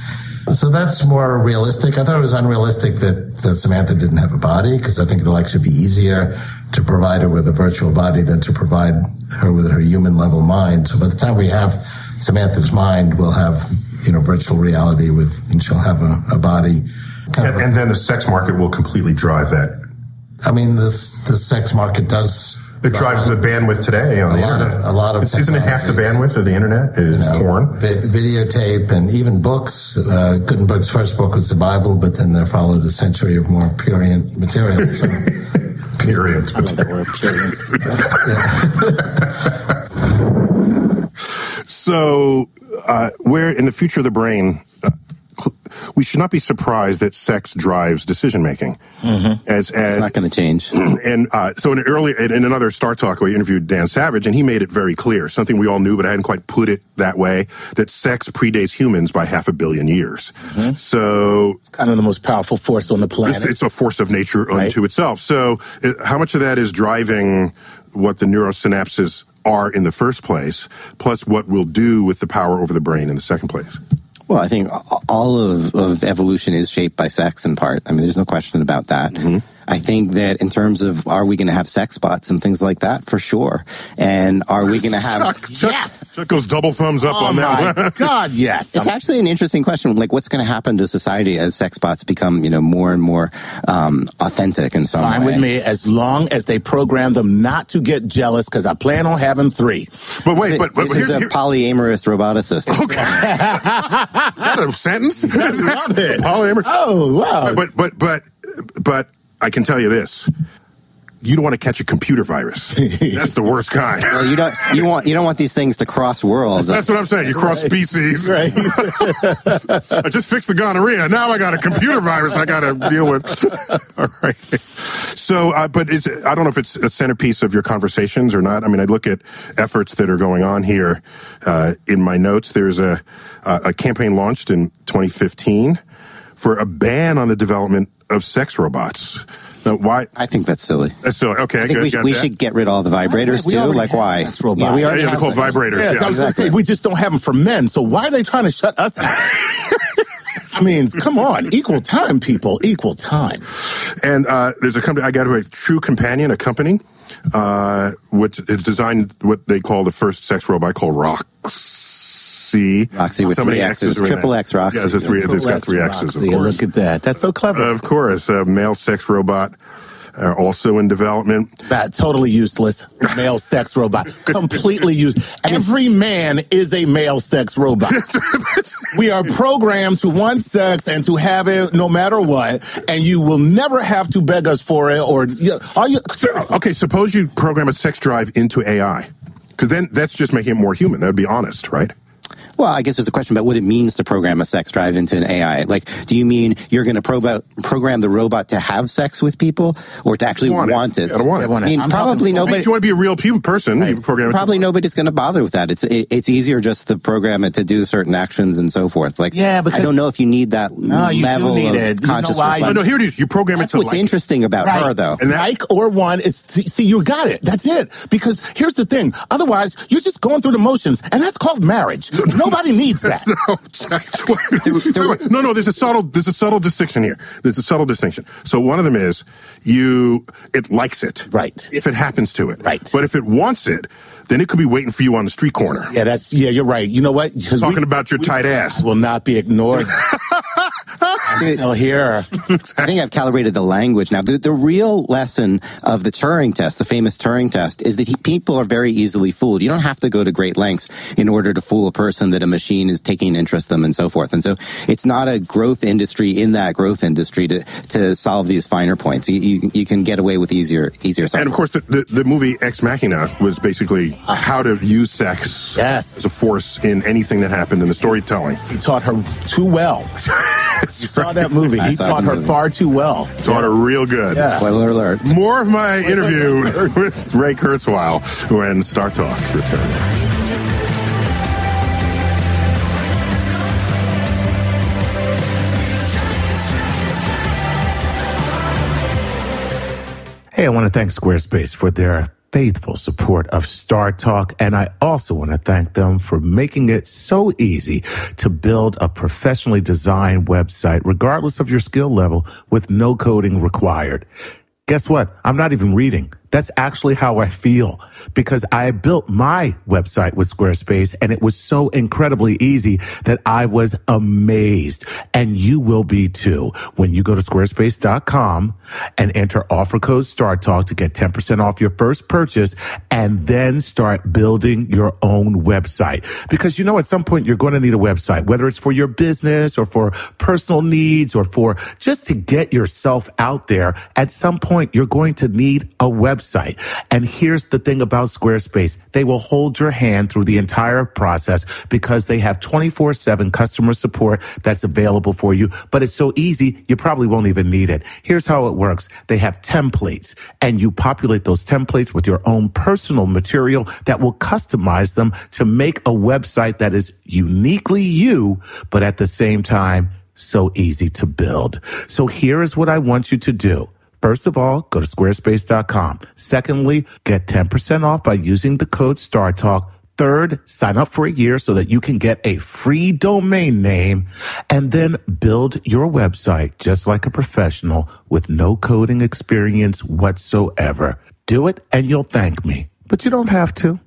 so that's more realistic. I thought it was unrealistic that Samantha didn't have a body, because I think it'll actually be easier to provide her with a virtual body than to provide her with her human level mind. So by the time we have Samantha's mind, we'll have, virtual reality and she'll have a body. And then the sex market will completely drive that. I mean, the sex market does. It drives the bandwidth today on the internet. A lot of isn't it half the bandwidth of the internet is porn? Videotape and even books. Gutenberg's first book was the Bible, but then there followed a century of more purient material. So. Purient. I love that word, purient. So, where in the future of the brain, we should not be surprised that sex drives decision-making. It's not going to change. And so in another Star Talk, we interviewed Dan Savage, and he made it very clear, something we all knew, but I hadn't quite put it that way, that sex predates humans by 500 million years. So it's kind of the most powerful force on the planet. It's a force of nature unto itself. So how much of that is driving what the neurosynapses are in the first place, plus what we'll do with the power over the brain in the second place? Well, I think all of evolution is shaped by sex in part. I mean, there's no question about that. I think that in terms of are we going to have sex bots and things like that, for sure. And are we going to have... Chuck goes double thumbs up on that. Oh, my God, yes. It's actually an interesting question. Like, what's going to happen to society as sex bots become, more and more authentic in some way? Fine with me, as long as they program them not to get jealous, because I plan on having 3. But wait, but here's a polyamorous roboticist. Okay. Is that a sentence? I love it. Polyamorous. Oh, wow. But I can tell you this. You don't want to catch a computer virus. That's the worst kind. Well, you don't want these things to cross worlds. That's what I'm saying. You cross species. Right. I just fixed the gonorrhea. Now I got a computer virus I got to deal with. All right. So, but I don't know if it's a centerpiece of your conversations or not. I mean, I look at efforts that are going on here. In my notes, there's a campaign launched in 2015 for a ban on the development of sex robots. Now, why? I think that's silly. That's silly. Okay, I think we should get rid of all the vibrators too. Like, why? Yeah, we already have called vibrators. Yeah, I was going to say, we just don't have them for men. So why are they trying to shut us out? I mean, come on. Equal time, people. Equal time. And there's a company, I got a True Companion, a company, which has designed what they call the first sex robot called Roxy. Roxy with 3 X's, triple X Roxy. Yeah, it's got 3 X's, of course. Look at that. That's so clever. Of course, a male sex robot. Also in development. That totally useless. Male sex robot. Completely useless. Every man is a male sex robot. We are programmed to want sex and to have it no matter what, and you will never have to beg us for it. Or are you? Okay, suppose you program a sex drive into AI, because then that's just making it more human. That would be honest, right? Well, I guess there's a question about what it means to program a sex drive into an AI. Like, do you mean you're going to program the robot to have sex with people, or to actually want it? I mean, probably nobody. If you want to be a real person, you program it. Probably nobody's going to bother with that. It's easier just to program it to do certain actions and so forth. Like, because I don't know if you need that level of conscious reflection. No, here it is. You program it to what's interesting about her, though. And or one is see, you got it. That's it. Because here's the thing. Otherwise, you're just going through the motions, and that's called marriage. Nobody needs that. No, there's a subtle distinction here. There's a subtle distinction. So one of them is it likes it. Right. If it happens to it. Right. But if it wants it, then it could be waiting for you on the street corner. Yeah, you're right. You know what? Talking about your tight ass. Will not be ignored. I'm still here. I think I've calibrated the language now. The real lesson of the Turing test, the famous Turing test, is that people are very easily fooled. You don't have to go to great lengths in order to fool a person that a machine is taking an interest in them and so forth. And so it's not a growth industry in that growth industry to solve these finer points. You can get away with easier software. And of course, the movie Ex Machina was basically how to use sex as a force in anything that happened in the storytelling. He taught her too well. You saw that movie. He taught her far too well. Taught her real good. Yeah. Spoiler alert. More of my interview with Ray Kurzweil when Star Talk returns. Hey, I want to thank Squarespace for their faithful support of Star Talk, and I also want to thank them for making it so easy to build a professionally designed website, regardless of your skill level, with no coding required. Guess what? I'm not even reading. That's actually how I feel, because I built my website with Squarespace and it was so incredibly easy that I was amazed. And you will be too when you go to squarespace.com and enter offer code StarTalk to get 10% off your first purchase and then start building your own website. Because at some point you're going to need a website, whether it's for your business or for personal needs or for just to get yourself out there. At some point you're going to need a website. And here's the thing about Squarespace. They will hold your hand through the entire process because they have 24/7 customer support that's available for you. But it's so easy, you probably won't even need it. Here's how it works. They have templates, and you populate those templates with your own personal material that will customize them to make a website that is uniquely you, but at the same time, so easy to build. So here is what I want you to do. First of all, go to squarespace.com. Secondly, get 10% off by using the code StarTalk. Third, sign up for a year so that you can get a free domain name, and then build your website just like a professional with no coding experience whatsoever. Do it and you'll thank me, but you don't have to.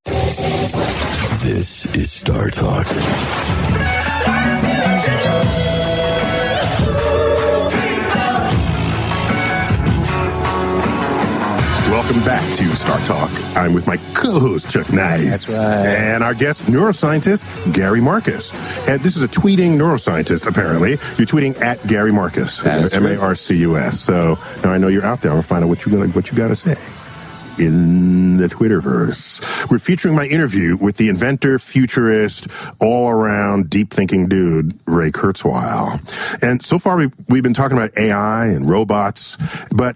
This is Star Talk. Welcome back to Star Talk. I'm with my co-host, Chuck Nice. That's right. And our guest, neuroscientist, Gary Marcus. And this is a tweeting neuroscientist, apparently. You're tweeting at Gary Marcus, Marcus. So now I know you're out there. I'm going to find out what you got to say in the Twitterverse. We're featuring my interview with the inventor, futurist, all-around deep-thinking dude, Ray Kurzweil. And so far, we've been talking about AI and robots, but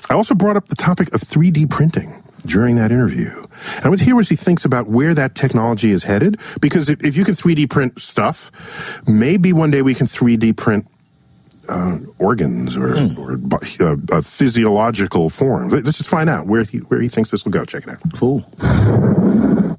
I also brought up the topic of 3D printing during that interview. And I want to hear what he thinks about where that technology is headed, because if you can 3D print stuff, maybe one day we can 3D print organs or physiological forms. Let's just find out where he thinks this will go. Check it out. Cool.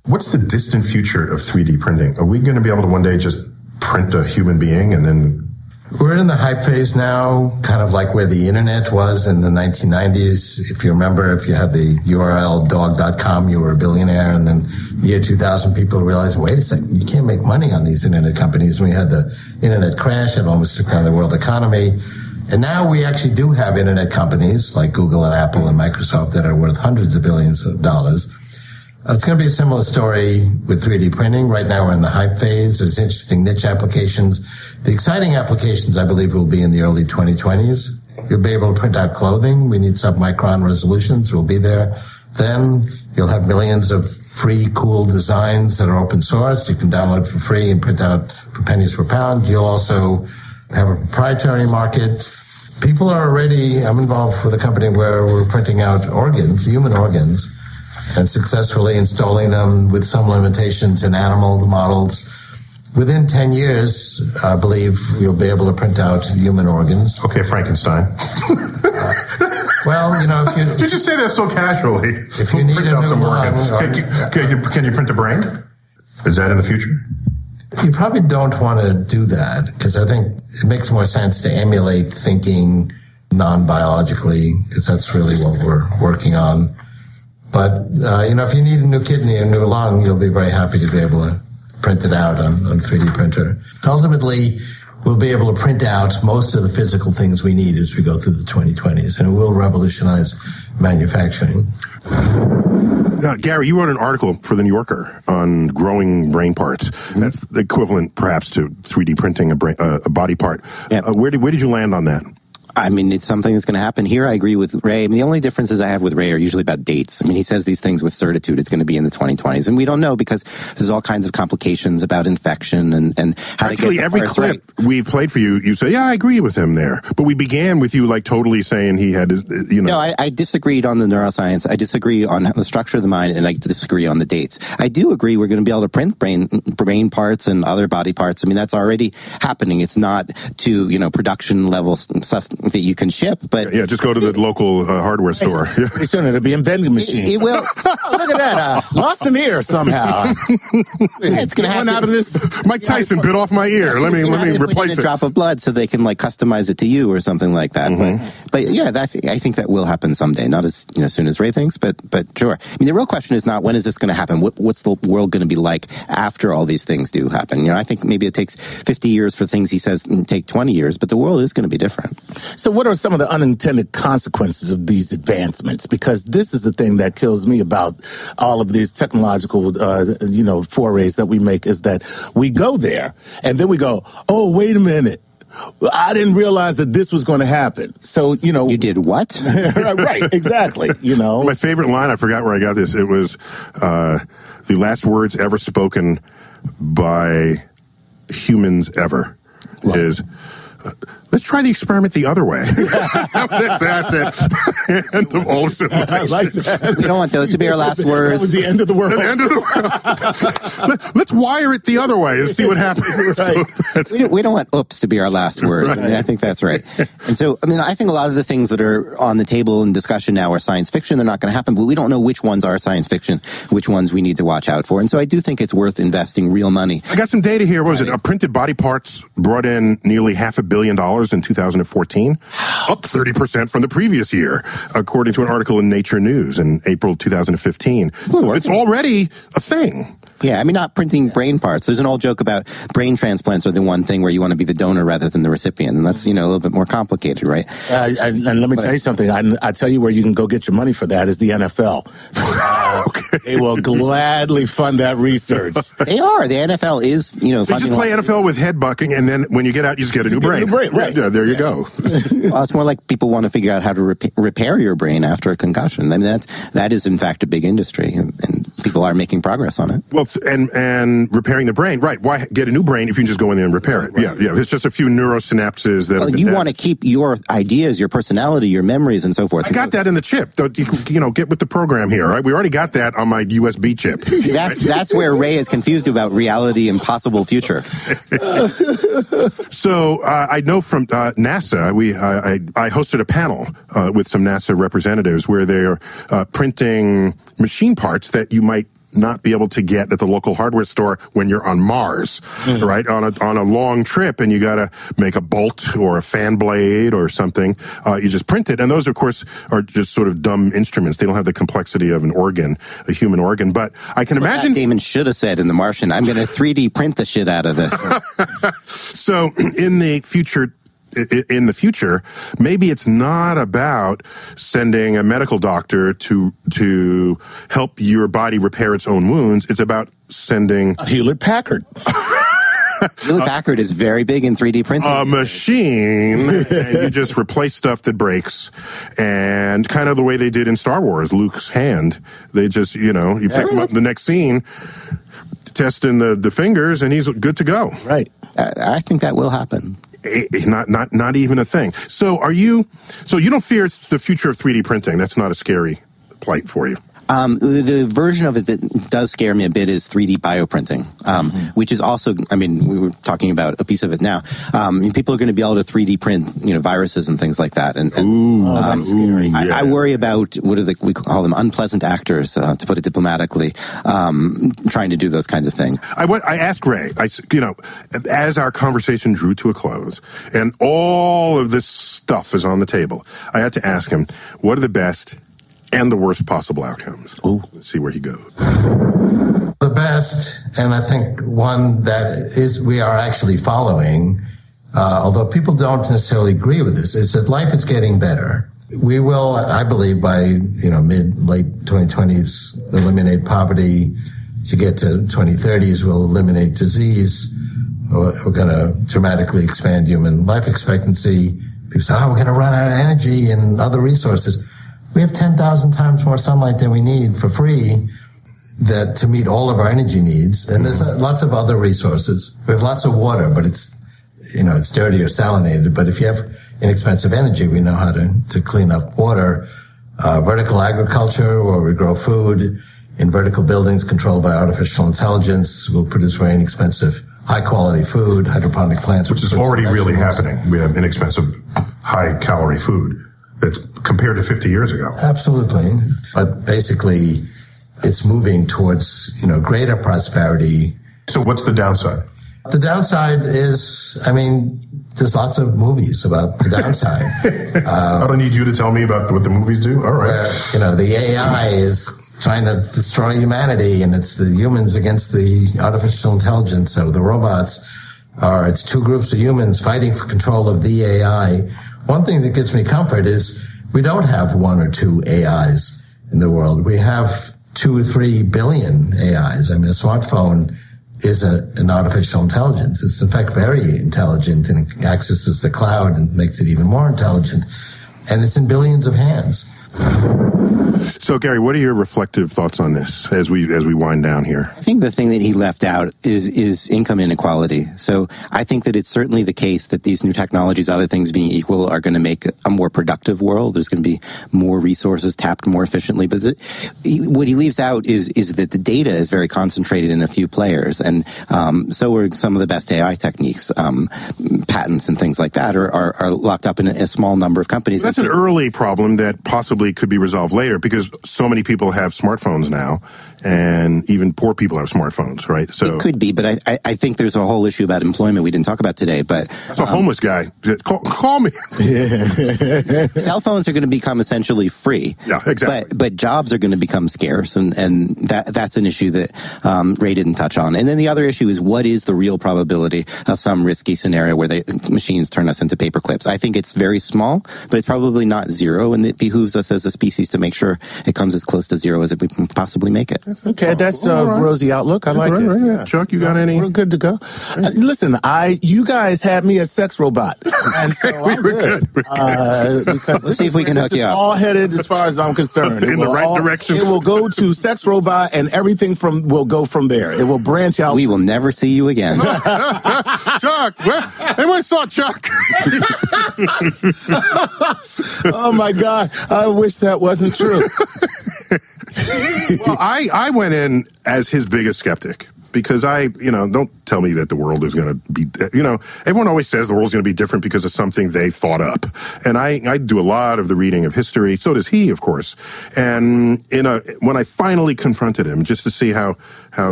What's the distant future of 3D printing? Are we going to be able to one day just print a human being and then We're in the hype phase now, kind of like where the internet was in the 1990s. If you remember, if you had the URL dog.com, you were a billionaire. And then the year 2000, people realized, wait a second, you can't make money on these internet companies. We had the internet crash. It almost took down the world economy. And now we actually do have internet companies like Google and Apple and Microsoft that are worth hundreds of billions of dollars. It's going to be a similar story with 3D printing. Right now we're in the hype phase. There's interesting niche applications. The exciting applications, I believe, will be in the early 2020s. You'll be able to print out clothing. We need sub-micron resolutions. We'll be there. Then you'll have millions of free, cool designs that are open source. You can download for free and print out for pennies per pound. You'll also have a proprietary market. People are already, I'm involved with a company where we're printing out organs, human organs, and successfully installing them with some limitations in animal models. Within 10 years, I believe you'll be able to print out human organs. Okay, Frankenstein. Well, if you... You just say that so casually. If you need a new lung... Can you print a brain? Is that in the future? You probably don't want to do that, because I think it makes more sense to emulate thinking non-biologically, because that's really what we're working on. But, if you need a new kidney or a new lung, you'll be very happy to be able to print it out on 3D printer. Ultimately, we'll be able to print out most of the physical things we need as we go through the 2020s, and it will revolutionize manufacturing. Gary, you wrote an article for The New Yorker on growing brain parts. Mm-hmm. That's the equivalent, perhaps, to 3D printing a body part. Yep. Where did you land on that? I mean, it's something that's going to happen here. I agree with Ray. I mean, the only differences I have with Ray are usually about dates. I mean, he says these things with certitude. It's going to be in the 2020s. And we don't know because there's all kinds of complications about infection and how to get the every clip we played for you, you say, yeah, I agree with him there. But we began with you like totally saying he had, No, I disagreed on the neuroscience. I disagree on the structure of the mind, and I disagree on the dates. I do agree we're going to be able to print brain parts and other body parts. I mean, that's already happening. It's not to, production level stuff that you can ship, but just go to the local hardware store. Pretty soon it'll be in vending machines. It will. Oh, look at that! Lost an ear somehow. It's going to have out of this. Mike Tyson bit off my ear. Let me replace it. A drop of blood so they can customize it to you or something like that. Mm-hmm. But yeah, I think that will happen someday. Not as soon as Ray thinks, but sure. I mean, the real question is not when is this going to happen. What's the world going to be like after all these things do happen? I think maybe it takes 50 years for things he says take 20 years, but the world is going to be different. So what are some of the unintended consequences of these advancements? Because this is the thing that kills me about all of these technological, forays that we make, is that we go there and then we go, oh, wait a minute. I didn't realize that this was going to happen. So, You did what? Right, exactly. My favorite line, I forgot where I got this. It was the last words ever spoken by humans ever is... let's try the experiment the other way. That's it. End of all civilization. I like that. We don't want those to be our last words. That was the end of the world. The end of the world. Let's wire it the other way and see what happens. Right. We don't want oops to be our last words. Right. I mean, I think that's right. And so, I think a lot of the things that are on the table in discussion now are science fiction. They're not going to happen, but we don't know which ones are science fiction, which ones we need to watch out for. And so I do think it's worth investing real money. I got some data here. What was it? Printed body parts brought in nearly $500 million in 2014, up 30% from the previous year, according to an article in Nature News in April 2015. So it's already a thing. Yeah, not printing brain parts. There's an old joke about brain transplants are the one thing where you want to be the donor rather than the recipient, and that's, a little bit more complicated, right? And let me tell you something. I tell you where you can go get your money for that is the NFL. Okay. They will gladly fund that research. They are. The NFL is, They just play NFL with head bucking, and then when you get out, you just get a new brain. Right. Yeah, there you go. Well, it's more like people want to figure out how to repair your brain after a concussion. That is, in fact, a big industry, and people are making progress on it. Well, and repairing the brain, right? Why get a new brain if you can just go in there and repair it? Right. Yeah. It's just a few neurosynapses that. You want to keep your ideas, your personality, your memories, and so forth. I got that in the chip. Get with the program here, right? We already got that on my USB chip. That's where Ray is confused about reality and possible future. So I know from NASA, I hosted a panel with some NASA representatives where they're printing machine parts that you might not be able to get at the local hardware store when you're on Mars, right? On a long trip, and you got to make a bolt or a fan blade or something. You just print it, and those, of course, are just sort of dumb instruments. They don't have the complexity of an organ, a human organ. But I can imagine Matt Damon should have said in The Martian, "I'm going to 3D print the shit out of this." So in the future, maybe it's not about sending a medical doctor to help your body repair its own wounds. It's about sending Hewlett-Packard. Hewlett-Packard is very big in 3D printing. A machine, and you just replace stuff that breaks, and kind of the way they did in Star Wars, Luke's hand. They just, you pick him up in the next scene, testing the fingers, and he's good to go. Right. I think that will happen. Not even a thing. So you don't fear the future of 3D printing? That's not a scary plight for you? The version of it that does scare me a bit is 3D bioprinting, which is also, we were talking about a piece of it now. People are going to be able to 3D print, viruses and things like that. And that's scary. I worry about, we call them unpleasant actors, to put it diplomatically, trying to do those kinds of things. I asked Ray, as our conversation drew to a close and all of this stuff is on the table, I had to ask him, what are the best and the worst possible outcomes? Let's see where he goes. The best, and I think one that we are actually following, although people don't necessarily agree with this, is that life is getting better. We will, I believe, by late 2020s, eliminate poverty. To get to 2030s, we'll eliminate disease. We're going to dramatically expand human life expectancy. People say, we're going to run out of energy and other resources. We have 10,000 times more sunlight than we need for free to meet all of our energy needs. And there's lots of other resources. We have lots of water, but it's dirty or salinated. But if you have inexpensive energy, we know how to clean up water. Vertical agriculture, where we grow food in vertical buildings controlled by artificial intelligence, will produce very inexpensive, high-quality food, hydroponic plants. Which is already really happening. We have inexpensive, high-calorie food. That's compared to 50 years ago. Absolutely. But basically, it's moving towards, greater prosperity. So what's the downside? The downside is, there's lots of movies about the downside. I don't need you to tell me about what the movies do. All right. Where, the AI is trying to destroy humanity, and it's the humans against the artificial intelligence, or the robots. Or it's two groups of humans fighting for control of the AI. One thing that gives me comfort is we don't have one or two AIs in the world. We have 2 or 3 billion AIs. A smartphone is an artificial intelligence. It's in fact very intelligent, and it accesses the cloud and makes it even more intelligent. And it's in billions of hands. So, Gary, what are your reflective thoughts on this as we wind down here? I think the thing that he left out is income inequality. So I think that it's certainly the case that these new technologies, other things being equal, are going to make a more productive world. There's going to be more resources tapped more efficiently. But what he leaves out is that the data is very concentrated in a few players. And so are some of the best AI techniques. Patents and things like that are locked up in a small number of companies. That's an early problem that possibly could be resolved later, because so many people have smartphones now, and even poor people have smartphones, right? So it could be, but I think there's a whole issue about employment we didn't talk about today. But that's a homeless guy. Call me. Cell phones are going to become essentially free. Yeah, exactly. But jobs are going to become scarce, and that's an issue that Ray didn't touch on. And then the other issue is, what is the real probability of some risky scenario where the machines turn us into paper clips? I think it's very small, but it's probably not zero, and it behooves us as a species to make sure it comes as close to zero as we can possibly make it. Okay, that's a rosy outlook. I like it. Right, yeah. Chuck, you got any? We're good to go. Listen, you guys had me at sex robot, and so I'm good. Because let's see if we can hook you up. All headed, as far as I'm concerned, in the right direction. It will go to sex robot, and everything will go from there. It will branch out. We will never see you again. Chuck, anyone saw Chuck? Oh my God! I wish that wasn't true. Well, I went in as his biggest skeptic, because don't tell me that the world is going to be, everyone always says the world's going to be different because of something they thought up. And I do a lot of the reading of history. So does he, of course. And when I finally confronted him, just to see how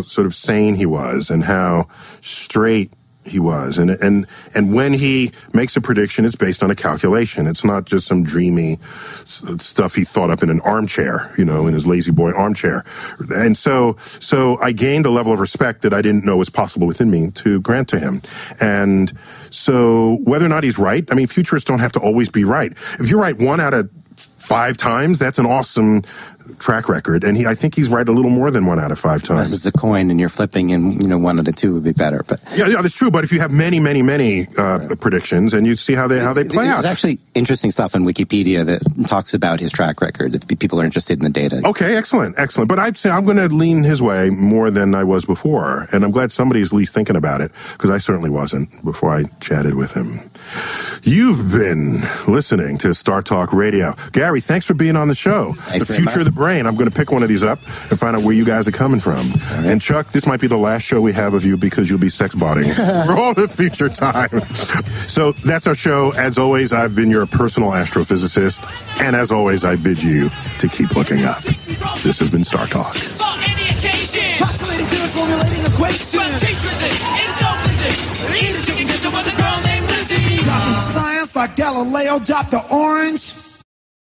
sort of sane he was and how straight he was. And when he makes a prediction, it's based on a calculation. It's not just some dreamy stuff he thought up in an armchair, in his lazy boy armchair. And so I gained a level of respect that I didn't know was possible within me to grant to him. And so whether or not he's right, futurists don't have to always be right. If you're right 1 out of 5 times, that's an awesome track record, and I think he's right a little more than 1 out of 5 times. Unless it's a coin and you're flipping, and 1 out of 2 would be better. But yeah, that's true. But if you have many predictions, and you see how they play out. There's actually interesting stuff on Wikipedia that talks about his track record. If people are interested in the data. Okay, excellent. But I'd say I'm going to lean his way more than I was before, and I'm glad somebody's at least thinking about it, because I certainly wasn't before I chatted with him. You've been listening to Star Talk Radio. Gary, thanks for being on the show. Thanks the Future of the Brain. I'm going to pick one of these up and find out where you guys are coming from. Right. And Chuck, this might be the last show we have of you because you'll be sex-botting for all the future time. So that's our show. As always, I've been your personal astrophysicist. And as always, I bid you to keep looking up. This has been Star Talk. Postulating to formulating equations. It's no physics. Either she can get with a girl named Lizzie. Dropping science like Galileo dropped the orange.